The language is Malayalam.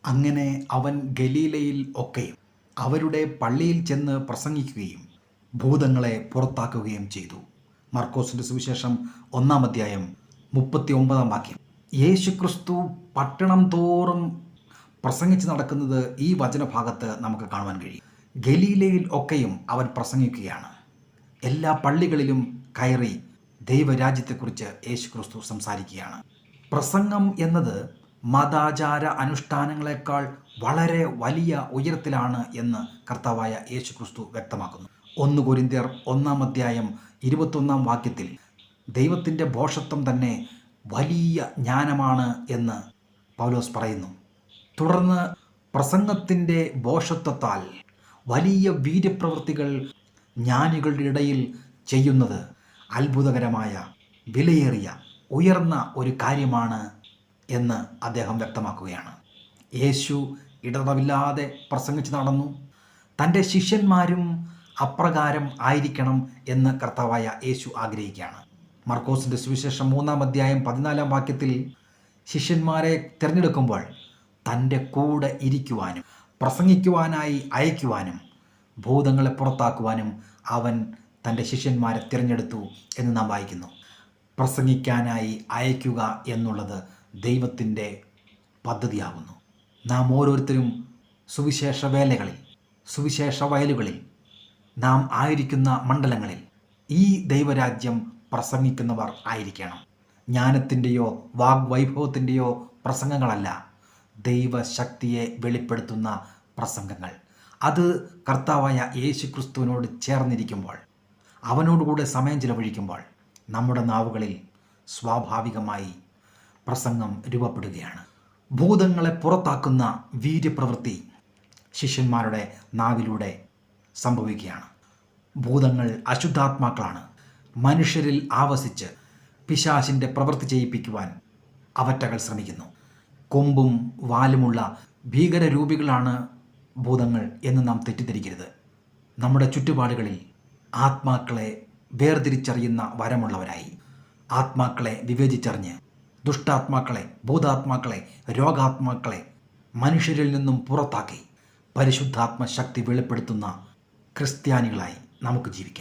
അങ്ങനെ അവൻ ഗലീലയിൽ ഒക്കെയും അവരുടെ പള്ളിയിൽ ചെന്ന് പ്രസംഗിക്കുകയും ഭൂതങ്ങളെ പുറത്താക്കുകയും ചെയ്തു. മർക്കോസിൻ്റെ സുവിശേഷം 1-ാം അധ്യായം 39-ാം വാക്യം. യേശുക്രിസ്തു പട്ടണം തോറും പ്രസംഗിച്ച് നടക്കുന്നത് ഈ വചനഭാഗത്ത് നമുക്ക് കാണുവാൻ കഴിയും. ഗലീലയിൽ ഒക്കെയും അവൻ പ്രസംഗിക്കുകയാണ്. എല്ലാ പള്ളികളിലും കയറി ദൈവരാജ്യത്തെക്കുറിച്ച് യേശുക്രിസ്തു സംസാരിക്കുകയാണ്. പ്രസംഗം എന്നത് മതാചാര അനുഷ്ഠാനങ്ങളെക്കാൾ വളരെ വലിയ ഉയരത്തിലാണ് എന്ന് കർത്താവായ യേശുക്രിസ്തു വ്യക്തമാക്കുന്നു. 1 കൊരിന്ത്യർ 1-ാം അധ്യായം 21-ാം വാക്യത്തിൽ ദൈവത്തിൻ്റെ ഭോഷത്വം തന്നെ വലിയ ജ്ഞാനമാണ് എന്ന് പൗലോസ് പറയുന്നു. തുടർന്ന് പ്രസംഗത്തിൻ്റെ ഭോഷത്വത്താൽ വലിയ വീര്യപ്രവൃത്തികൾ ജ്ഞാനികളുടെ ഇടയിൽ ചെയ്യുന്നത് അത്ഭുതകരമായ വിലയേറിയ ഉയർന്ന ഒരു കാര്യമാണ് എന്ന് അദ്ദേഹം വ്യക്തമാക്കുകയാണ്. യേശു ഇടതടവില്ലാതെ പ്രസംഗിച്ച് നടന്നു. തൻ്റെ ശിഷ്യന്മാരും അപ്രകാരം ആയിരിക്കണം എന്ന് കർത്താവായ യേശു ആഗ്രഹിക്കുകയാണ്. മർക്കോസിൻ്റെ സുവിശേഷം 3-ാം അധ്യായം 14-ാം വാക്യത്തിൽ ശിഷ്യന്മാരെ തിരഞ്ഞെടുക്കുമ്പോൾ തൻ്റെ കൂടെ ഇരിക്കുവാനും പ്രസംഗിക്കുവാനായി അയക്കുവാനും ഭൂതങ്ങളെ പുറത്താക്കുവാനും അവൻ തൻ്റെ ശിഷ്യന്മാരെ തിരഞ്ഞെടുത്തു എന്ന് നാം വായിക്കുന്നു. പ്രസംഗിക്കാനായി അയക്കുക എന്നുള്ളത് ദൈവത്തിൻ്റെ പദ്ധതിയാകുന്നു. നാം ഓരോരുത്തരും സുവിശേഷ വേലകളിൽ, സുവിശേഷ വയലുകളിൽ, നാം ആയിരിക്കുന്ന മണ്ഡലങ്ങളിൽ ഈ ദൈവരാജ്യം പ്രസംഗിക്കുന്നവർ ആയിരിക്കണം. ജ്ഞാനത്തിൻ്റെയോ വാഗ്വൈഭവത്തിൻ്റെയോ പ്രസംഗങ്ങളല്ല, ദൈവശക്തിയെ വെളിപ്പെടുത്തുന്ന പ്രസംഗങ്ങൾ. അത് കർത്താവായ യേശുക്രിസ്തുവിനോട് ചേർന്നിരിക്കുമ്പോൾ, അവനോടുകൂടെ സമയം ചിലവഴിക്കുമ്പോൾ നമ്മുടെ നാവുകളിൽ സ്വാഭാവികമായി പ്രസംഗം രൂപപ്പെടുകയാണ്. ഭൂതങ്ങളെ പുറത്താക്കുന്ന വീര്യപ്രവൃത്തി ശിഷ്യന്മാരുടെ നാവിലൂടെ സംഭവിക്കുകയാണ്. ഭൂതങ്ങൾ അശുദ്ധാത്മാക്കളാണ്. മനുഷ്യരിൽ ആവസിച്ച് പിശാചിൻ്റെ പ്രവൃത്തി ചെയ്യിപ്പിക്കുവാൻ അവറ്റകൾ ശ്രമിക്കുന്നു. കൊമ്പും വാലുമുള്ള ഭീകരരൂപികളാണ് ഭൂതങ്ങൾ എന്ന് നാം തെറ്റിദ്ധരിക്കരുത്. നമ്മുടെ ചുറ്റുപാടുകളിൽ ആത്മാക്കളെ വേർതിരിച്ചറിയുന്ന വരമുള്ളവരായി, ആത്മാക്കളെ വിവേചിച്ചറിഞ്ഞ് ദുഷ്ടാത്മാക്കളെ, ഭൂതാത്മാക്കളെ, രോഗാത്മാക്കളെ മനുഷ്യരിൽ നിന്നും പുറത്താക്കി പരിശുദ്ധാത്മ ശക്തി വെളിപ്പെടുത്തുന്ന ക്രിസ്ത്യാനികളായി നമുക്ക് ജീവിക്കാം.